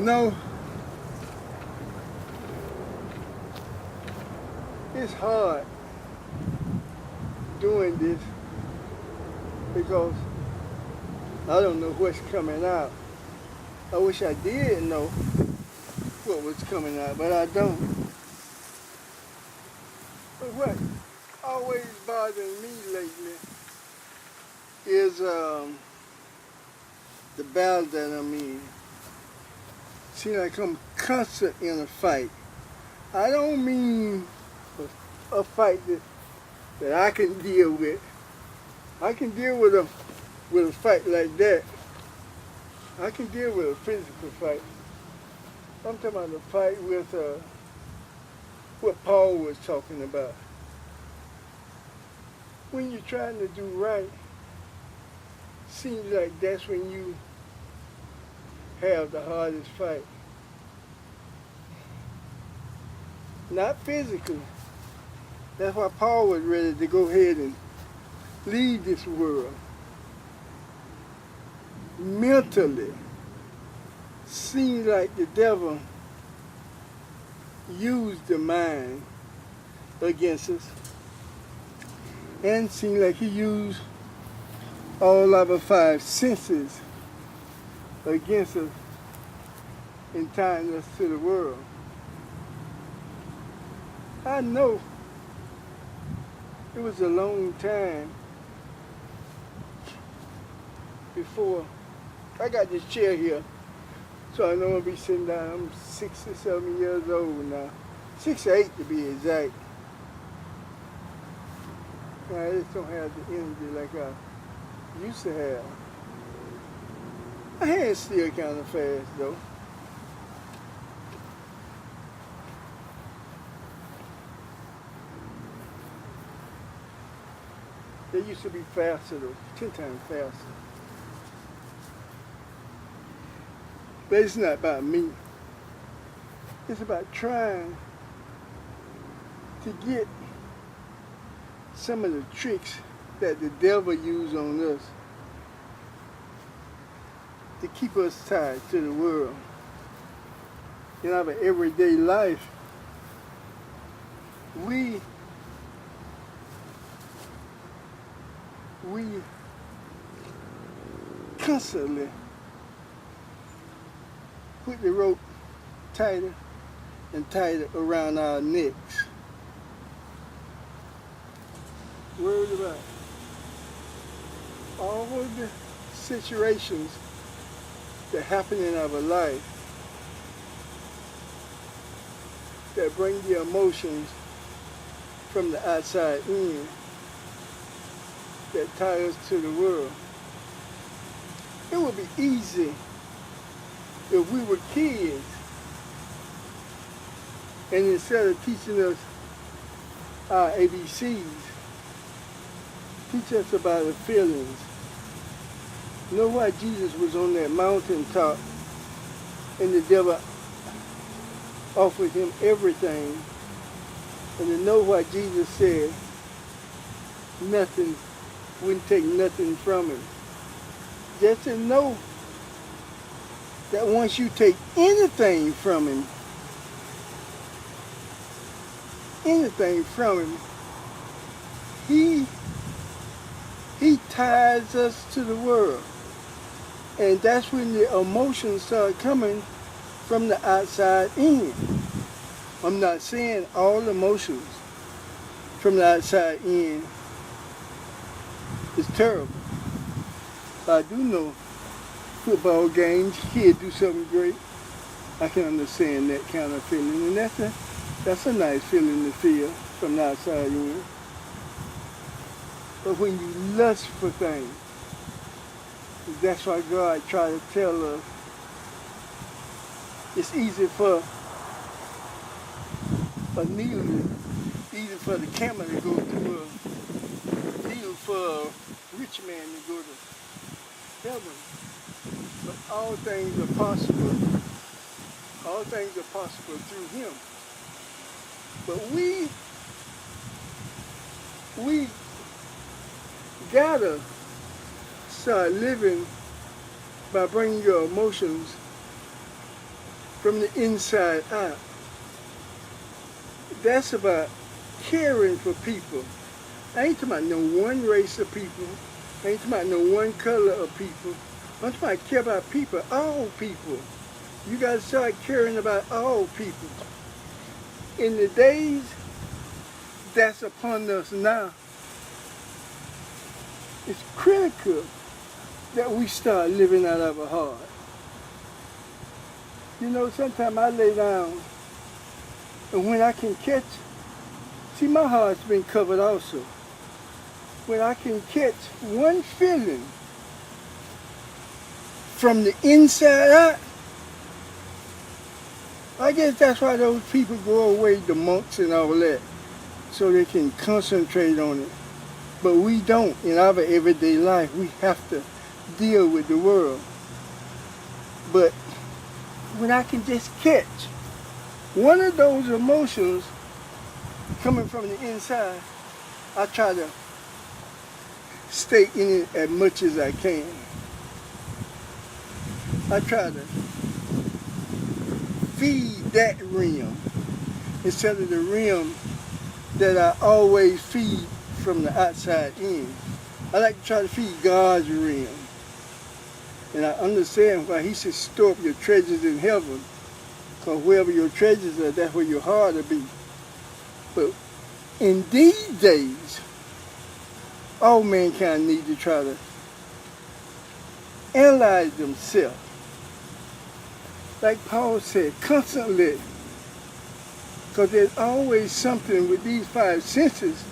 You know, it's hard doing this because I don't know what's coming out. I wish I did know what was coming out, but I don't. But what always bothering me lately is the battle that I'm in. Seems like I'm constant in a fight. I don't mean a fight that I can deal with. I can deal with a fight like that. I can deal with a physical fight. I'm talking about the fight with what Paul was talking about. When you're trying to do right, seems like that's when you have the hardest fight. Not physically. That's why Paul was ready to go ahead and leave this world. Mentally, seems like the devil used the mind against us, and seems like he used all of our five senses against us in tying us to the world. I know it was a long time before I got this chair here, so I know I'll be sitting down. I'm 67 years old now, 68 to be exact. I just don't have the energy like I used to have. My hand's still kind of fast though. They used to be faster though, 10 times faster. But it's not about me. It's about trying to get some of the tricks that the devil used on us to keep us tied to the world. In our everyday life, we constantly put the rope tighter and tighter around our necks. Worried about all of the situations that happen in our life that bring the emotions from the outside in, that tie us to the world. It would be easy if we were kids and instead of teaching us our ABCs, teach us about the feelings. Know why Jesus was on that mountaintop and the devil offered him everything, and to know why Jesus said nothing, wouldn't take nothing from him. Just to know that once you take anything from him, he ties us to the world. And that's when the emotions start coming from the outside in. I'm not saying all emotions from the outside in is terrible. I do know football games, kids do something great. I can understand that kind of feeling, and that's a nice feeling to feel from the outside in. But when you lust for things, that's why God tried to tell us it's easy for a needle, easy for the camel to go to a needle, for a rich man to go to heaven. But all things are possible. All things are possible through him. But we gotta start living by bringing your emotions from the inside out. That's about caring for people. I ain't talking about no one race of people. I ain't talking about no one color of people. I'm talking about care about people, all people. You got to start caring about all people. In the days that's upon us now, it's critical that we start living out of our heart. You know, sometimes I lay down, and when I can catch, see, my heart's been covered also. When I can catch one feeling from the inside out, I guess that's why those people go away, the monks and all that, so they can concentrate on it. But we don't. In our everyday life, we have to deal with the world. But when I can just catch one of those emotions coming from the inside, I try to stay in it as much as I can. I try to feed that realm instead of the realm that I always feed from the outside in. I like to try to feed God's realm. And I understand why he said store up your treasures in heaven, because wherever your treasures are, that's where your heart will be. But in these days, all mankind need to try to analyze themselves. Like Paul said, constantly. Because there's always something with these five senses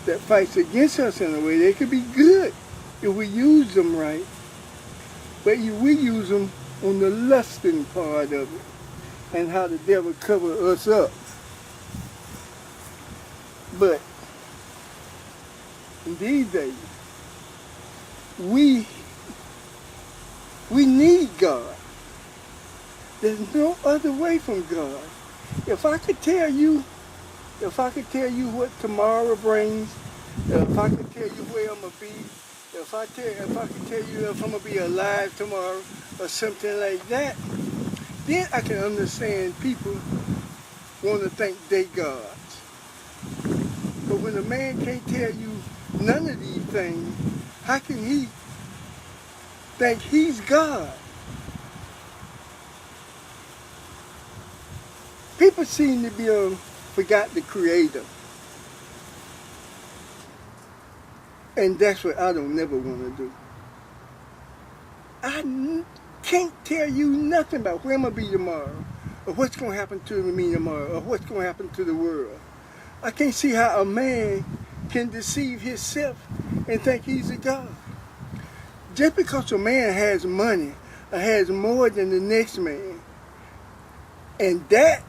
that fights against us in a way. They could be good if we use them right. But we use them on the lusting part of it and how the devil covers us up. But in these days, we need God. There's no other way from God. If I could tell you what tomorrow brings, if I could tell you where I'm gonna be, if I could tell you if I'm gonna be alive tomorrow or something like that, then I can understand people want to think they gods. But when a man can't tell you none of these things, how can he think he's God? People seem to be forgot the Creator. And that's what I don't never want to do. I can't tell you nothing about where I'm going to be tomorrow, or what's going to happen to me tomorrow, or what's going to happen to the world. I can't see how a man can deceive himself and think he's a God. Just because a man has money or has more than the next man, and that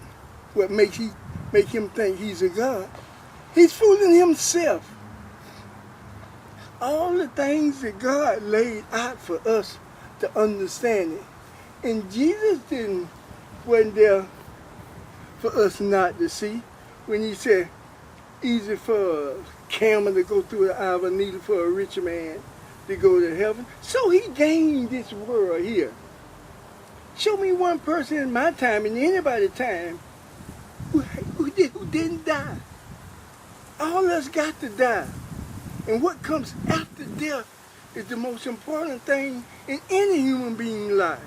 what make him think he's a God, he's fooling himself. All the things that God laid out for us to understand it. And Jesus wasn't there for us not to see. When he said, easy for a camel to go through the eye of a needle, for a rich man to go to heaven. So he gained this world here. Show me one person in my time, in anybody's time, who didn't die. All of us got to die. And what comes after death is the most important thing in any human being's life.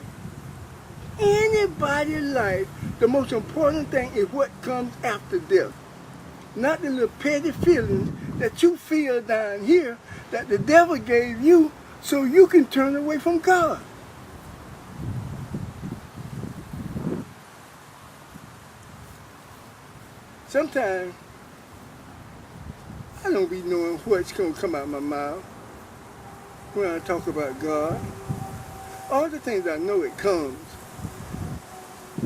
Anybody's life, the most important thing is what comes after death. Not the little petty feelings that you feel down here that the devil gave you so you can turn away from God. Sometimes I don't be knowing what's going to come out of my mouth when I talk about God. All the things I know, it comes.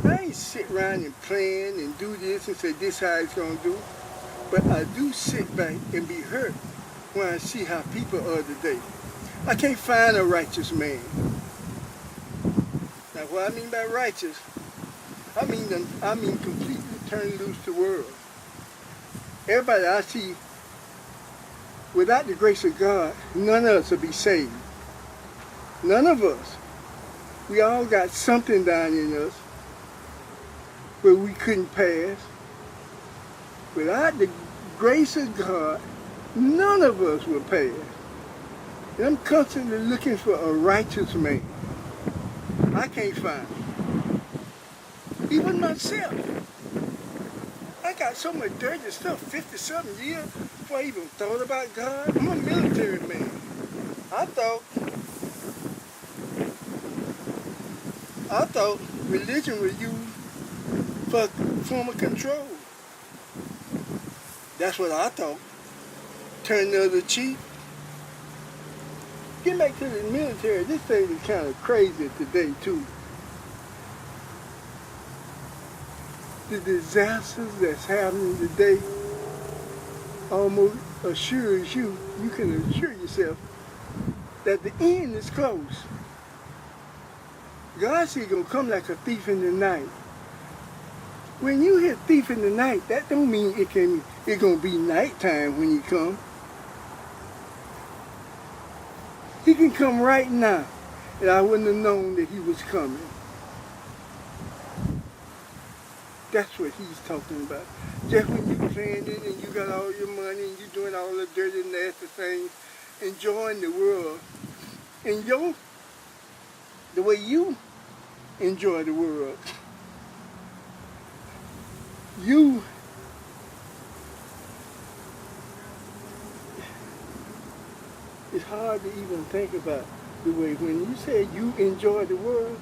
I ain't sit around and plan and do this and say this how it's going to do. But I do sit back and be hurt when I see how people are today. I can't find a righteous man. Now what I mean by righteous, I mean completely turn loose the world. Everybody I see, without the grace of God, none of us will be saved. None of us. We all got something down in us where we couldn't pass. Without the grace of God, none of us will pass. And I'm constantly looking for a righteous man. I can't find him. Even myself. I got so much dirty stuff, 50-something years before I even thought about God. I'm a military man. I thought religion was used for a form of control. That's what I thought. Turn the other cheek. Get back to the military. This thing is kind of crazy today, too. The disasters that's happening today almost assures you can assure yourself that the end is close. God said he's going to come like a thief in the night. When you hear thief in the night, that don't mean it's going to be nighttime when he comes. He can come right now, and I wouldn't have known that he was coming. That's what he's talking about. Just when you're planning and you got all your money and you're doing all the dirty, nasty things, enjoying the world, and the way you enjoy the world, it's hard to even think about the way when you say you enjoy the world.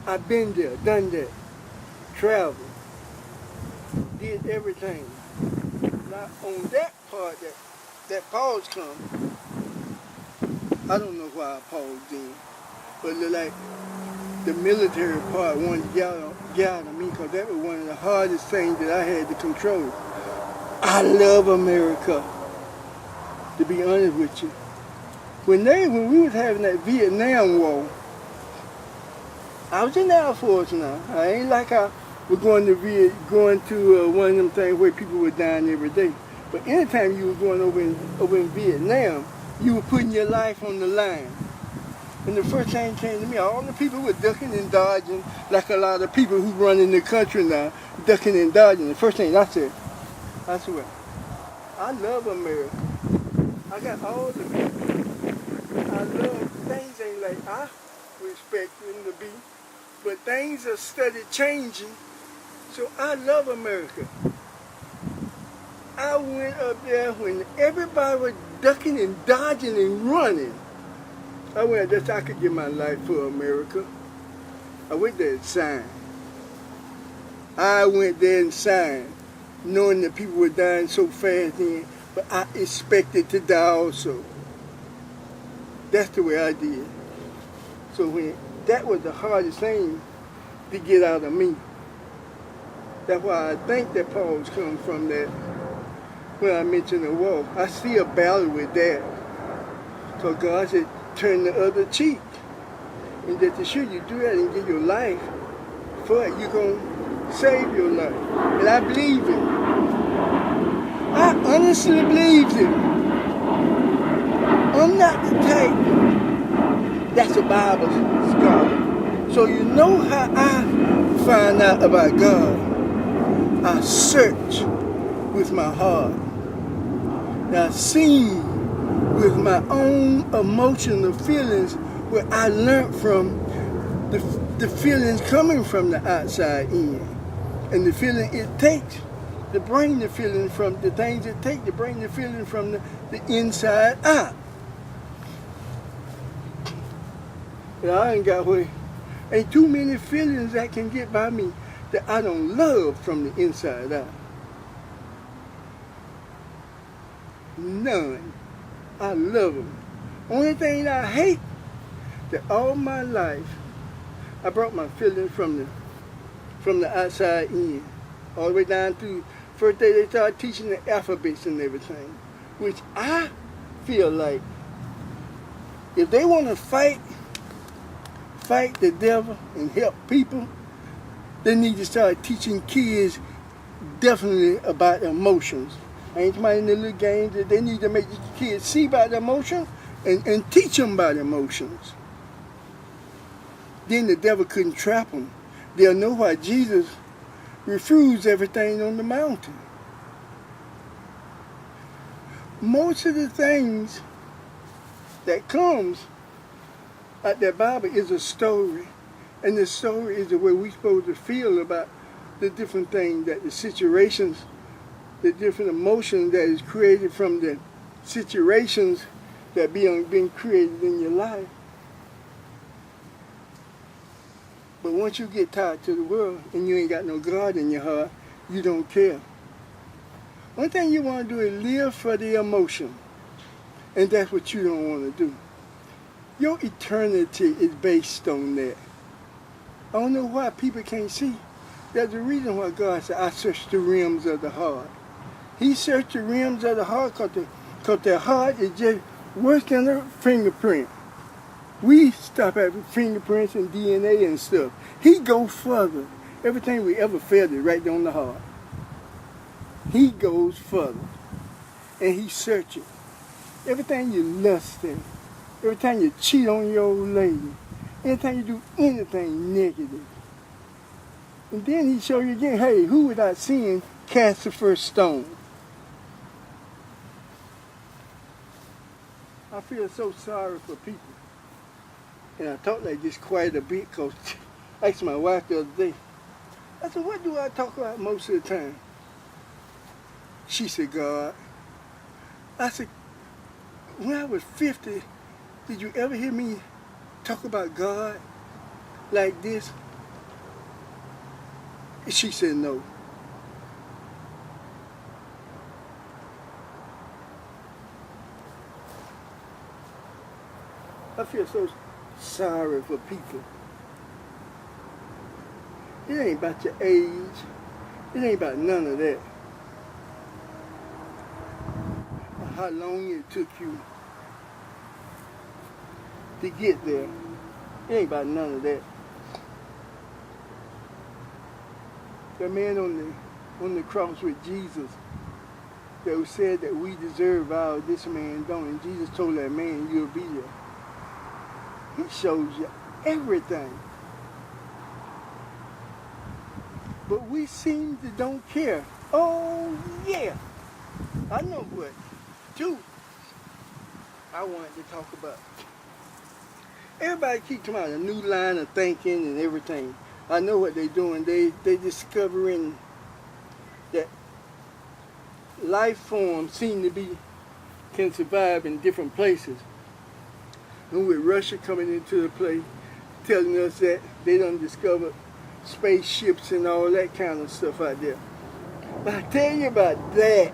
I've been there, done that, traveled, did everything. Now on that part that pause comes, I don't know why I paused then, but it looked like the military part wanted to get out of me because that was one of the hardest things that I had to control. I love America, to be honest with you. When we was having that Vietnam War, I was in the Air Force now. I ain't like I was going to one of them things where people were dying every day. But anytime you were going over in Vietnam, you were putting your life on the line. And the first thing came to me, all the people were ducking and dodging, like a lot of people who run in the country now, ducking and dodging. The first thing I said, well, I love America. I got all the people. I love things ain't like I expect them to be, but things are steady changing. So I love America. I went up there when everybody was ducking and dodging and running. I went there so I could give my life for America. I went there and signed. I went there and signed, knowing that people were dying so fast then, but I expected to die also. That's the way I did. So that was the hardest thing to get out of me. That's why I think that pause comes from that when I mentioned the war. I see a battle with that. Because God said, turn the other cheek. And that to sure you do that and give your life for it, you're going to save your life. And I believe it. I honestly believe it. I'm not the type that's a Bible scholar. So you know how I find out about God. I search with my heart. And I see with my own emotional feelings where I learned from the feelings coming from the outside in. And the feeling it takes to bring the feeling from the things it takes to bring the feeling from the inside out. And I ain't too many feelings that can get by me that I don't love from the inside out. None. I love them. Only thing I hate, that all my life, I brought my feelings from the outside in. All the way down to first day they started teaching the alphabets and everything. Which I feel like, if they want to fight the devil and help people, they need to start teaching kids definitely about emotions. Ain't somebody in the little games that they need to make the kids see about the emotions and teach them about emotions. Then the devil couldn't trap them they'll know why Jesus refused everything on the mountain. Most of the things that comes out that Bible is a story. And the story is the way we're supposed to feel about the different things, that the situations, the different emotions that is created from the situations that being created in your life. But once you get tied to the world and you ain't got no God in your heart, you don't care. One thing you want to do is live for the emotion. And that's what you don't want to do. Your eternity is based on that. I don't know why people can't see. There's a reason why God said, I search the realms of the heart. He searched the realms of the heart because the heart is just worse than a fingerprint. We stop at fingerprints and DNA and stuff. He goes further. Everything we ever felt is right on the heart. He goes further. And he searches. Everything you lust in, every time you cheat on your old lady, anytime you do anything negative. And then he show you again, hey, who without sin cast the first stone? I feel so sorry for people. And I talk like this quite a bit because I asked my wife the other day, I said, what do I talk about most of the time? She said, God. I said, when I was 50, did you ever hear me talk about God like this? And she said, no. I feel so sorry for people. It ain't about your age. It ain't about none of that. Or how long it took you to get there. It ain't about none of that. The man on the cross with Jesus that said that we deserve all this man don't. And Jesus told that man, you'll be there. He shows you everything. But we seem to don't care. Oh, yeah. I know what, too, I wanted to talk about. Everybody keep talking about a new line of thinking and everything. I know what they're doing. They discovering that life forms can survive in different places. And with Russia coming into the play, telling us that they done discovered spaceships and all that kind of stuff out there. But I tell you about that.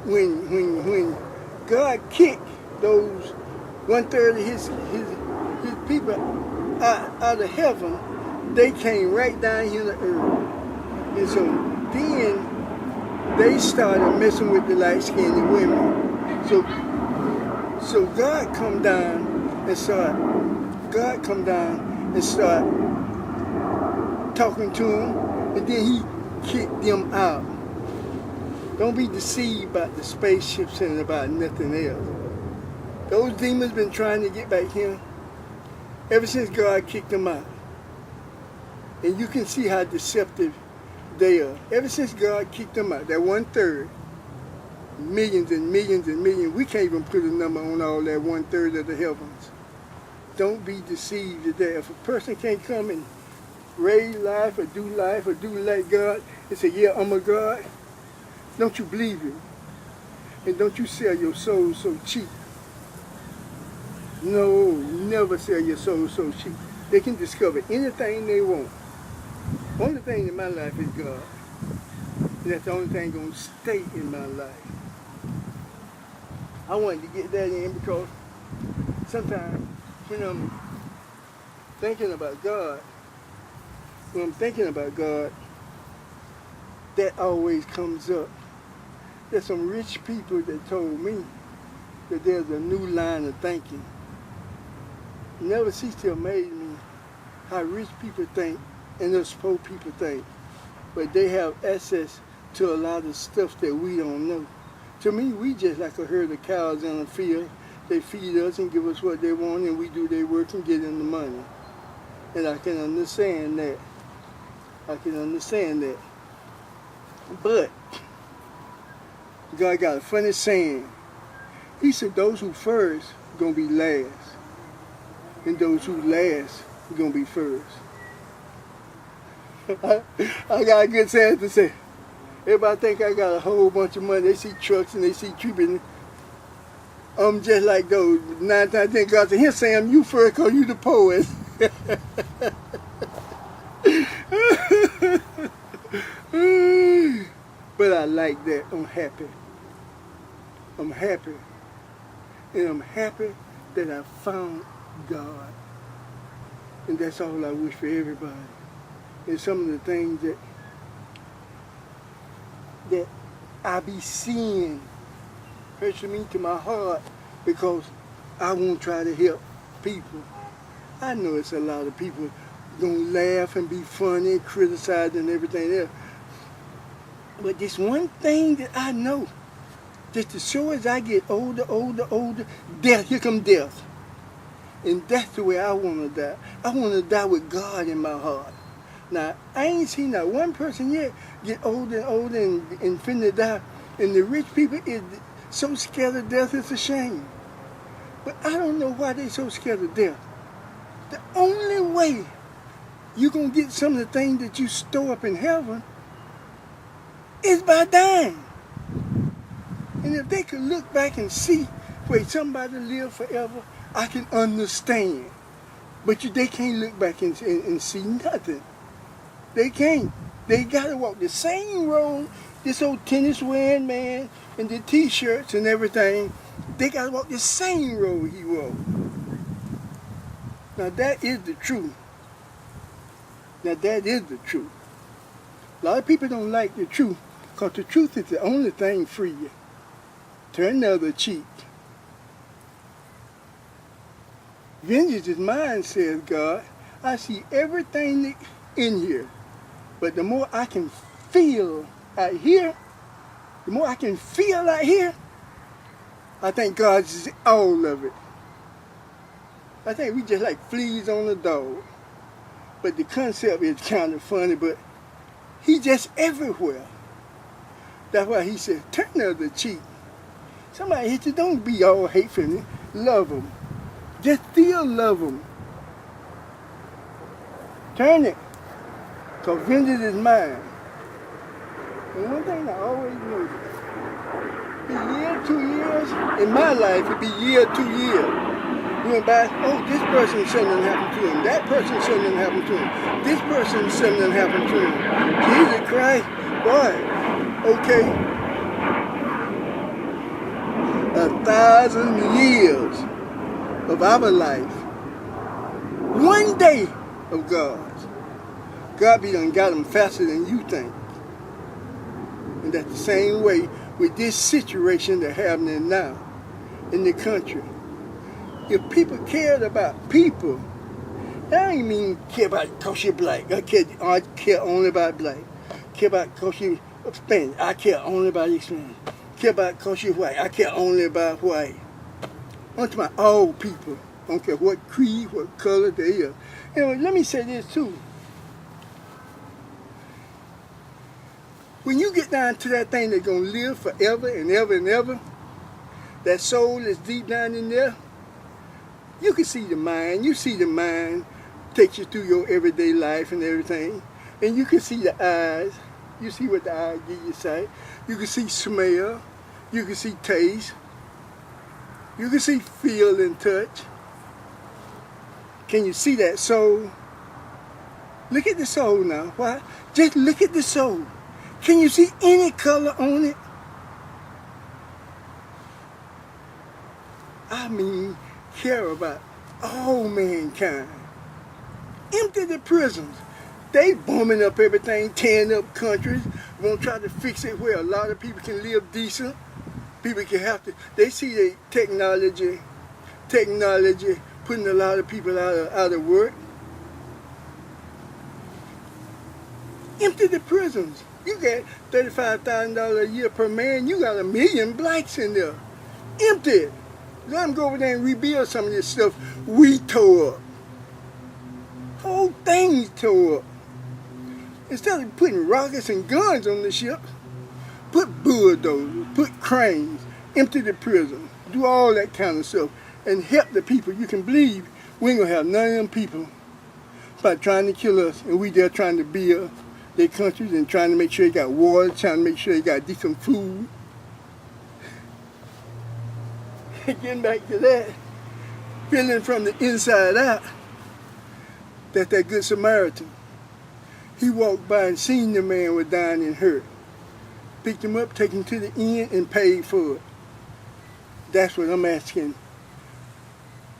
When God kicked those 1/3 of his people out of heaven, they came right down here to earth. And so then they started messing with the light-skinned women. So God come down and start talking to them, and then he kicked them out. Don't be deceived about the spaceships and about nothing else. Those demons been trying to get back here ever since God kicked them out. And you can see how deceptive they are. Ever since God kicked them out, that 1/3, millions and millions and millions, we can't even put a number on all that 1/3 of the heavens. Don't be deceived today. If a person can't come and raise life or do like God and say, yeah, I'm a God, don't you believe it. And don't you sell your soul so cheap. No, never sell your soul so cheap. They can discover anything they want. Only thing in my life is God. And that's the only thing going to stay in my life. I wanted to get that in because sometimes when I'm thinking about God, that always comes up. There's some rich people that told me that there's a new line of thinking. Never cease to amaze me how rich people think and us poor people think. But they have access to a lot of stuff that we don't know. To me, we just like a herd of cows in a field They feed us and give us what they want, and we do their work and get them the money. And I can understand that. I can understand that. But God got a funny saying. He said those who first are going to be last. And those who last are going to be first. I got a good saying to say. Everybody think I got a whole bunch of money. They see trucks and they see treatment. I'm just like those. 9 times 10 God said, here Sam, you first because you the poet. But I like that. I'm happy. I'm happy. And I'm happy that I found God. And that's all I wish for everybody. And some of the things that I be seeing hurts me to my heart because I won't try to help people. I know it's a lot of people gonna laugh and be funny, criticize and everything else. But this one thing that I know, just as sure as I get older, death, here come death. And that's the way I want to die. I want to die with God in my heart. Now, I ain't seen not one person yet get older and finna die. And the rich people is so scared of death, it's a shame. But I don't know why they so scared of death. The only way you're going to get some of the things that you store up in heaven is by dying. And if they could look back and see where somebody lived forever, I can understand. But they can't look back and see nothing. They can't. They got to walk the same road, this old tennis wearing man and the t-shirts and everything, they got to walk the same road he walked. Now that is the truth. Now that is the truth. A lot of people don't like the truth because the truth is the only thing free you. Turn the other cheek. Vengeance is mine, says God. I see everything in here. But the more I can feel out here, I think God's all of it. I think we just like fleas on a dog. But the concept is kind of funny, but he's just everywhere. That's why he said, turn the other cheek. Somebody hit you, don't be all hateful. Love them. Just still love them. Turn it. Because vengeance is mine. And one thing I always notice, a year, 2 years, in my life, it'd be year, 2 years. Went by, oh, this person something happened to him. That person something happened to him. This person something happened to him. Jesus Christ, boy, okay. 1,000 years of our life. One day of God's. God be done got them faster than you think. And that's the same way with this situation that's happening now in the country. If people cared about people, that ain't mean care about because you're black. I care only about black. Care about because you're Spanish. I care only about Spanish. Care about because you're white. I care only about white. I'm talking about all people. I don't care what creed, what color they are. Anyway, let me say this too. When you get down to that thing that's going to live forever and ever and ever, that soul is deep down in there, you can see the mind. You see the mind takes you through your everyday life and everything. And you can see the eyes. You see what the eyes give you sight. You can see smell. You can see taste. You can see feel and touch. Can you see that soul? Look at the soul now. Why? Just look at the soul. Can you see any color on it? I mean, care about all mankind. Empty the prisons. They bombing up everything, tearing up countries, won't try to fix it where a lot of people can live decent. People can have to, they see the technology putting a lot of people out of work. Empty the prisons. You get $35,000 a year per man. You got 1 million blacks in there. Empty it. Let them go over there and rebuild some of this stuff we tore up. Whole things tore up. Instead of putting rockets and guns on the ship, put bulldozers, put cranes, empty the prison, do all that kind of stuff, and help the people. You can believe we ain't gonna have none of them people by trying to kill us, and we there trying to build their countries and trying to make sure they got water, trying to make sure they got decent food. Getting back to that, feeling from the inside out, that Good Samaritan, he walked by and seen the man was dying and hurt, picked him up, take him to the inn, and paid for it. That's what I'm asking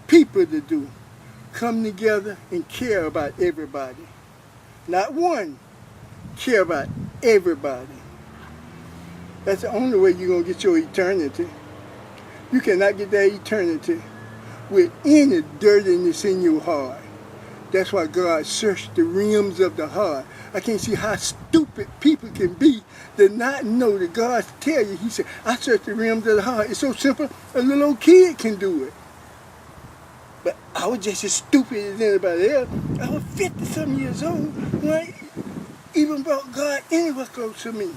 people to do. Come together and care about everybody. Not one, care about everybody. That's the only way you're going to get your eternity. You cannot get that eternity with any dirtiness in your heart. That's why God searched the rims of the heart. I can't see how stupid people can be to not know that God tell you. He said, I searched the rims of the heart. It's so simple, a little old kid can do it. But I was just as stupid as anybody else. I was 50-something years old when I even brought God anywhere close to me.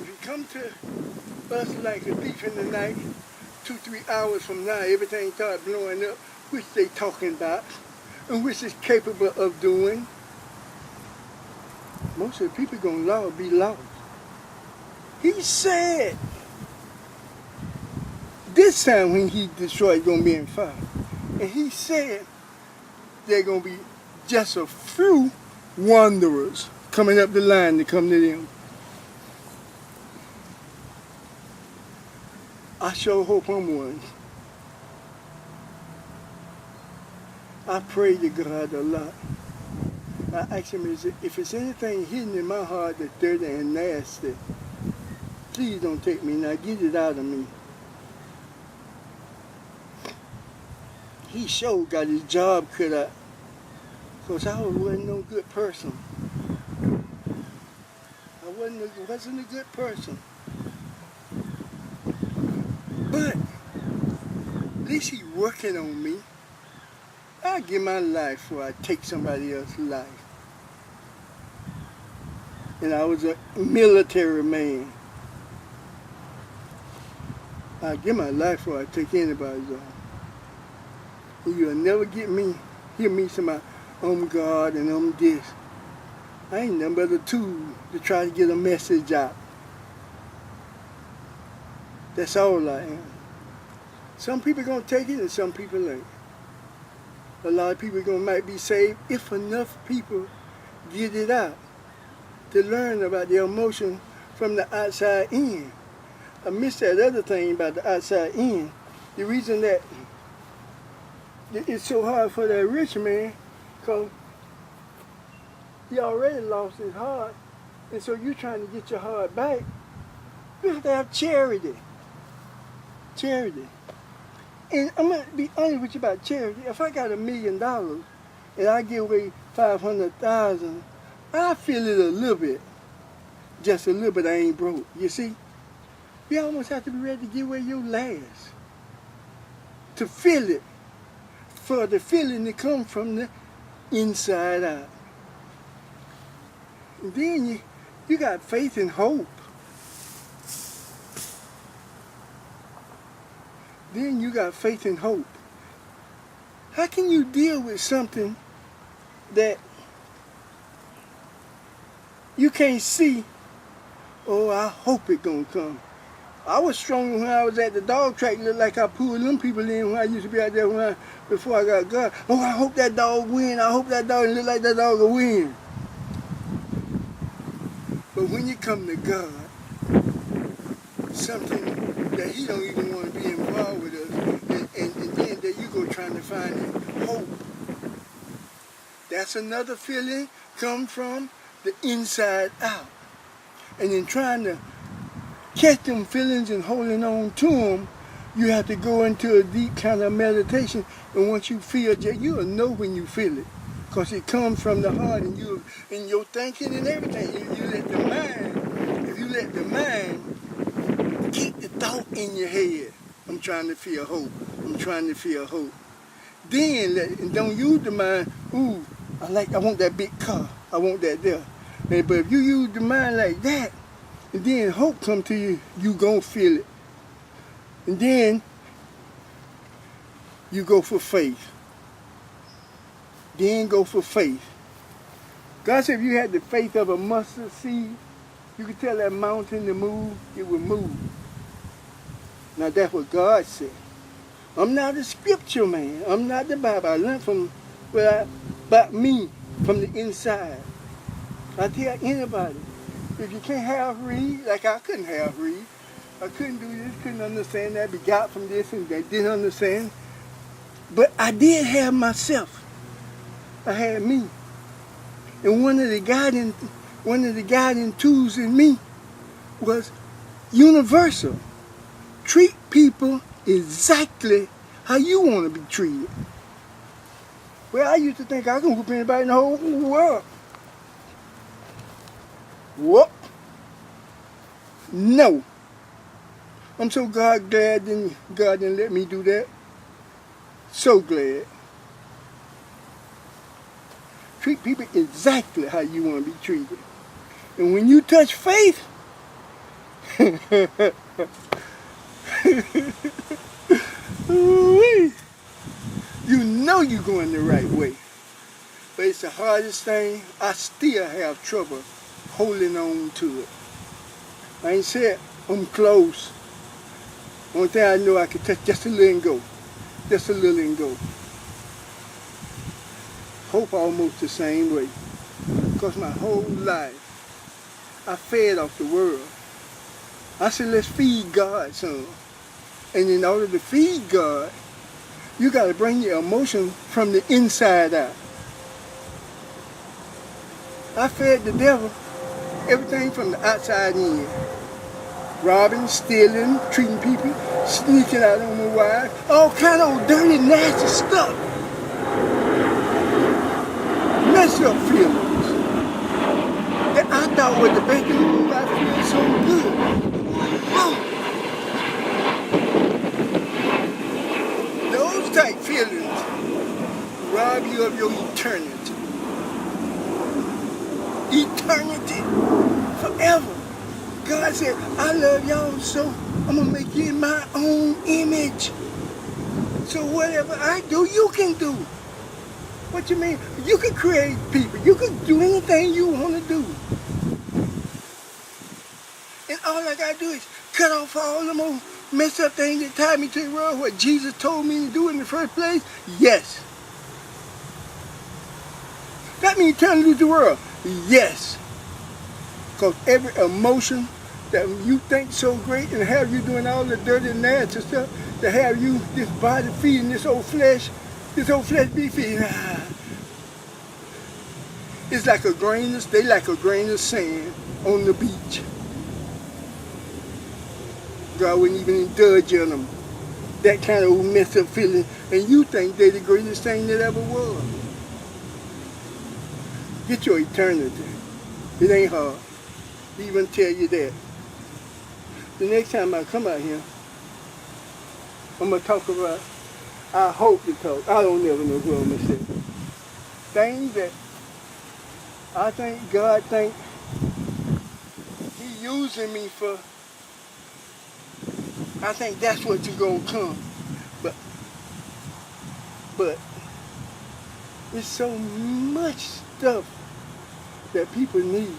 If you come to us like a thief in the night, 2-3 hours from now, everything starts blowing up, which they talking about, and which is capable of doing, most of the people gonna be lost. He said, this time when he destroyed, gonna be in fire. And he said, there gonna be just a few wanderers coming up the line to come to them. I sure hope I'm one. I pray to God a lot. I ask him, if it's anything hidden in my heart that's dirty and nasty, please don't take me now. Get it out of me. He sure got his job cut out, because I wasn't no good person. I wasn't a good person. But at least he's working on me. I give my life before I take somebody else's life. And I was a military man. I give my life before I take anybody's life. And you'll never hear me somebody, I'm God and I'm this. I ain't nothing but a tool to try to get a message out. That's all I am. Some people gonna take it and some people ain't. A lot of people might be saved if enough people get it out to learn about their emotion from the outside in. I missed that other thing about the outside in. The reason that it's so hard for that rich man, because he already lost his heart, and so you're trying to get your heart back. You have to have charity. Charity. And I'm going to be honest with you about charity. If I got $1 million and I give away 500,000, I feel it a little bit. Just a little bit. I ain't broke. You see? You almost have to be ready to give away your last to feel it. For the feeling to come from the inside out. And then you got faith and hope. Then you got faith and hope. How can you deal with something that you can't see? Oh, I hope it gonna come. I was strong when I was at the dog track. Looked like I pulled them people in when I used to be out there before I got God. Oh, I hope that dog win. I hope that dog look like that dog will win. But when you come to God, something that he don't even want to be involved with us, and then there you go trying to find hope. That's another feeling come from the inside out. And in trying to catch them feelings and holding on to them, you have to go into a deep kind of meditation. And once you feel it, you'll know when you feel it. Because it comes from the heart and you in your thinking and everything. You let the mind, if you let the mind keep the thought in your head, I'm trying to feel hope. I'm trying to feel hope. Then and don't use the mind, ooh, I want that big car. I want that there. But if you use the mind like that, and then hope come to you, you gonna feel it. And then you go for faith. Then go for faith. God said if you had the faith of a mustard seed, you could tell that mountain to move, it would move. Now that's what God said. I'm not a scripture man. I'm not the Bible. I learned from about me from the inside. I tell anybody, if you can't half read, like I couldn't half read, I couldn't do this, couldn't understand that, be got from this and that, didn't understand. But I did have myself. I had me. And one of the guiding tools in me was universal. Treat people exactly how you want to be treated. Well, I used to think I can whoop anybody in the whole world. Whoop. No. I'm so glad God didn't let me do that. So glad. Treat people exactly how you want to be treated. And when you touch faith, you know you're going the right way. But it's the hardest thing. I still have trouble holding on to it. I ain't said I'm close. One thing I know I can touch just a little and go. Just a little and go. Hope almost the same way. Because my whole life, I fed off the world. I said, let's feed God some. And in order to feed God, you got to bring your emotion from the inside out. I fed the devil everything from the outside in. Robbing, stealing, treating people, sneaking out on my wife, all kind of dirty, nasty stuff. Messed up feelings that I thought was the best thing to do. I feel so good. Those type feelings rob you of your eternity. Eternity. Forever. God said, I love y'all, so I'm going to make you in my own image. So whatever I do, you can do. What you mean? You can create people. You can do anything you want to do. And all I got to do is cut off all them old messed up things that tied me to the world, what Jesus told me to do in the first place. Yes. That means turn loose the world. Yes. Because every emotion that you think so great and have you doing all the dirty, nasty stuff, to have you, this body feeding this old flesh be feeding. It's like they like a grain of sand on the beach. God wouldn't even indulge in them. That kind of messed up feeling. And you think they're the greatest thing that ever was. Get your eternity. It ain't hard. Even tell you that. The next time I come out here, I'm going to talk about, I hope to talk, I don't never know what I'm going to say. Things that I think God think He using me for, I think that's what you're going to come. But it's so much stuff that people need.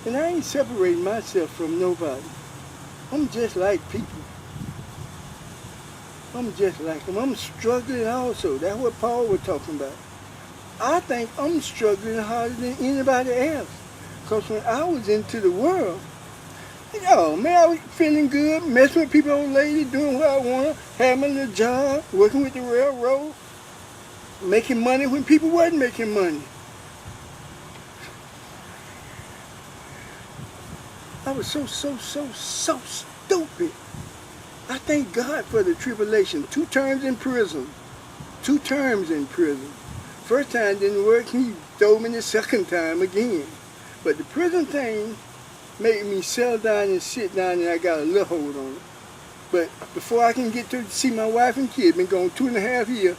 And I ain't separating myself from nobody. I'm just like people. I'm just like them. I'm struggling also. That's what Paul was talking about. I think I'm struggling harder than anybody else. Because when I was into the world, oh man, I was feeling good, messing with people, old lady, doing what I want, having my little job, working with the railroad, making money when people wasn't making money. I was so stupid. I thank God for the tribulation. 2 terms in prison. 2 terms in prison. First time didn't work, he told me the second time again. But the prison thing made me settle down and sit down, and I got a little hold on it. But before I can get to see my wife and kid, been gone 2.5 years,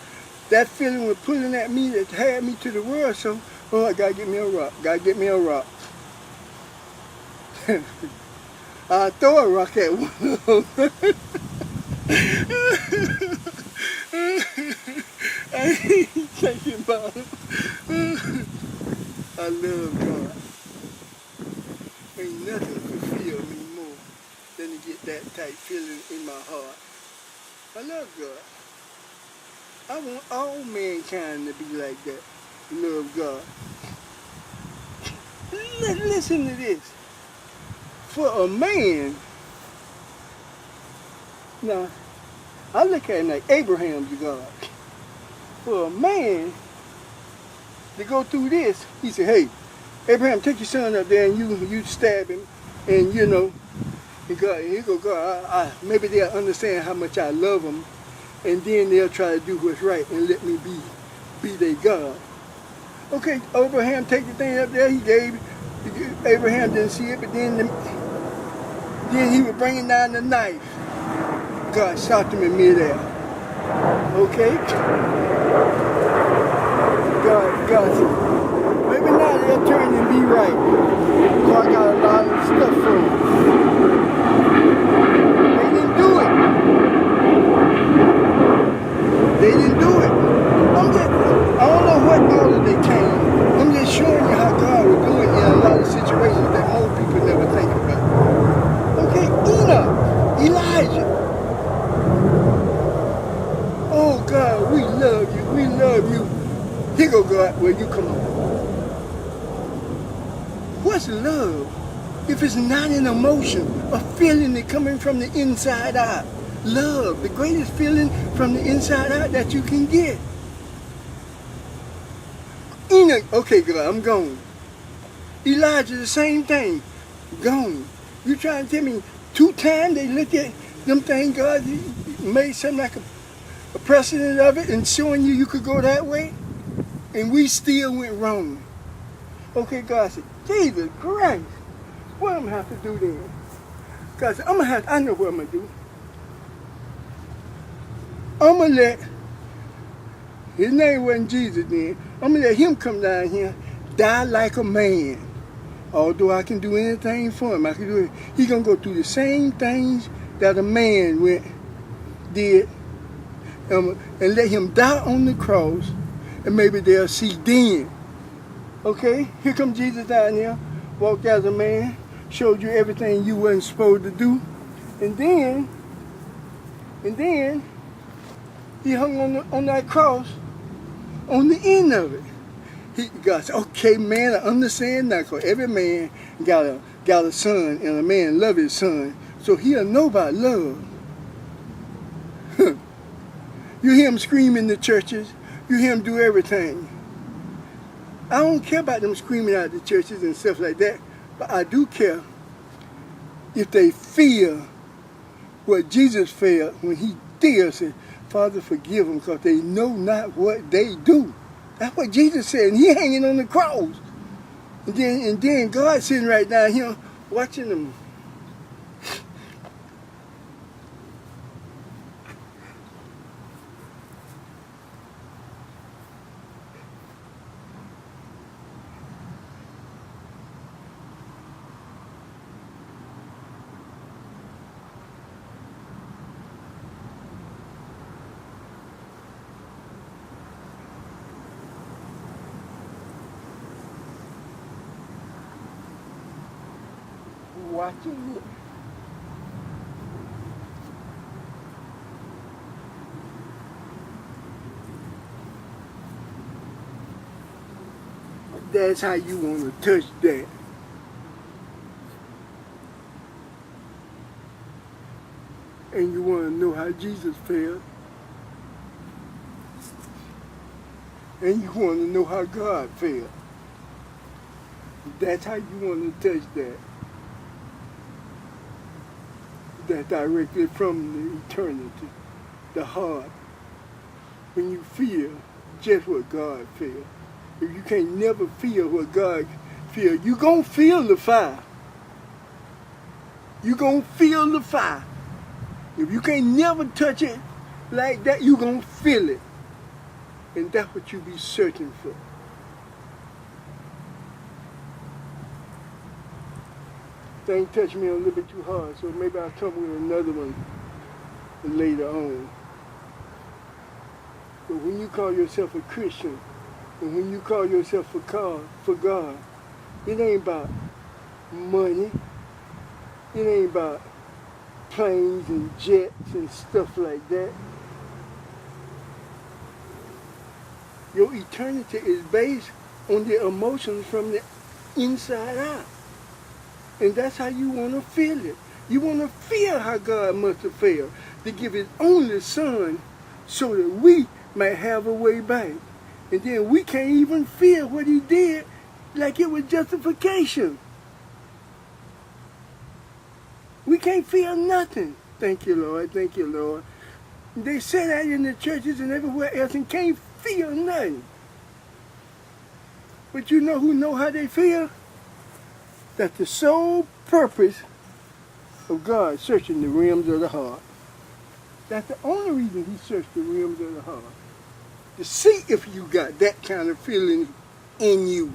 that feeling was pulling at me that had me to the world, so, oh, I gotta get me a rock, gotta get me a rock. I'll throw a rock at one of them. I ain't thinking about him. I love God. Ain't nothing fulfill me more than to get that type feeling in my heart. I love God. I want all mankind to be like that. Love God. Listen to this. For a man, now, I look at it like Abraham's God. For a man to go through this, he said, hey, Abraham, take your son up there and you stab him, and you know, he go, God, maybe they'll understand how much I love them, and then they'll try to do what's right and let me be their God. Okay, Abraham take the thing up there, he gave, Abraham didn't see it, but then he was bringing down the knife. God stopped him in midair. Okay? God said, maybe now they'll turn and be right. So I got a lot of stuff for them. They didn't do it. They didn't do it. I don't know what order they came. I'm just showing you how God was doing in a lot of situations that most people never think about. Okay, Enoch, Elijah. Oh God, we love you, we love you. Here go God, well you come on. What's love if it's not an emotion, a feeling that coming from the inside out? Love, the greatest feeling from the inside out that you can get. Enoch, okay God, I'm gone. Elijah, the same thing, gone. You trying to tell me 2 times they looked at them things, God made something like a precedent of it and showing you could go that way? And we still went wrong. Okay, God said, Jesus Christ, what am I have to do then? God said, I know what I'm going to do. I'm going to let, his name wasn't Jesus then, I'm going to let him come down here, die like a man. Although I can do anything for him, I can do it. He's going to go through the same things that a man did, and let him die on the cross, and maybe they'll see then. Okay, here comes Jesus down here, walked as a man, showed you everything you wasn't supposed to do, and then he hung on that cross on the end of it. God said, okay, man, I understand now, because every man got a son, and a man love his son, so he'll know about love. You hear him scream in the churches, you hear him do everything. I don't care about them screaming out the churches and stuff like that, but I do care if they feel what Jesus felt when he still said, Father, forgive them, because they know not what they do. That's what Jesus said, and he hanging on the cross. And then God sitting right down here watching them. Watching it. That's how you want to touch that. And you want to know how Jesus felt. And you want to know how God felt. That's how you want to touch that. That directly from the eternity, the heart. When you feel just what God feels. If you can't never feel what God feels, you're going to feel the fire. You're going to feel the fire. If you can't never touch it like that, you're going to feel it. And that's what you be searching for. Thing touched me a little bit too hard, so maybe I'll come with another one later on. But when you call yourself a Christian, and when you call yourself for God, it ain't about money. It ain't about planes and jets and stuff like that. Your eternity is based on the emotions from the inside out. And that's how you want to feel it. You want to feel how God must have felt to give his only son so that we might have a way back. And then we can't even feel what he did like it was justification. We can't feel nothing. Thank you, Lord. Thank you, Lord. They say that in the churches and everywhere else and can't feel nothing. But you know who know how they feel? That's the sole purpose of God searching the realms of the heart. That's the only reason he searched the realms of the heart. To see if you got that kind of feeling in you.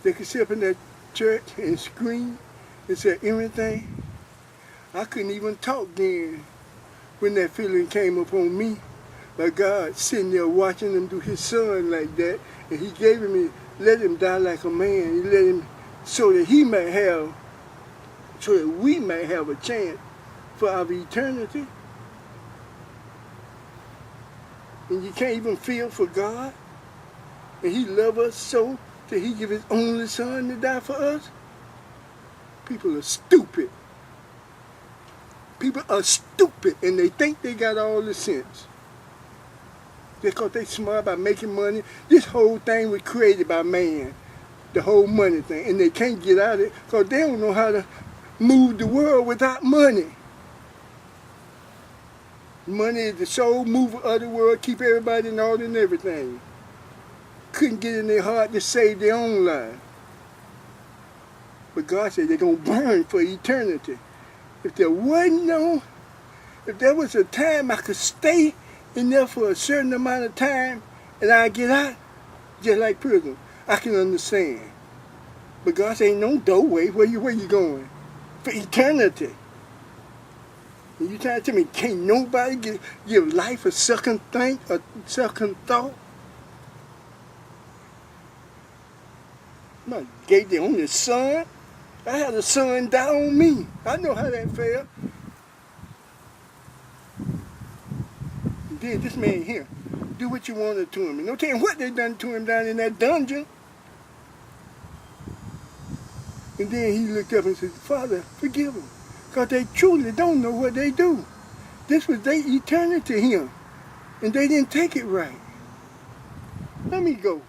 They could sit up in that church and scream and say everything. I couldn't even talk then when that feeling came upon me. But God sitting there watching him do his son like that, and he gave him, let him die like a man. He let him so that so that we may have a chance for our eternity. And you can't even feel for God. And he loved us so that he give his only son to die for us. People are stupid. People are stupid and they think they got all the sense. Because they smart about making money. This whole thing was created by man. The whole money thing. And they can't get out of it because they don't know how to move the world without money. Money is the sole mover of the world, keep everybody in order and everything. Couldn't get in their heart to save their own life. But God said they're going to burn for eternity. If there was a time I could stay in there for a certain amount of time and I get out, just like prison, I can understand. But God said, ain't no doorway. Where you going? For eternity. And you trying to tell me, can't nobody give life a second think, a second thought? I gave the only son. I had a son die on me. I know how that felt. And then this man here, do what you wanted to him. And don't tell him what they done to him down in that dungeon. And then he looked up and said, Father, forgive them. Because they truly don't know what they do. This was their eternity here. And they didn't take it right. Let me go.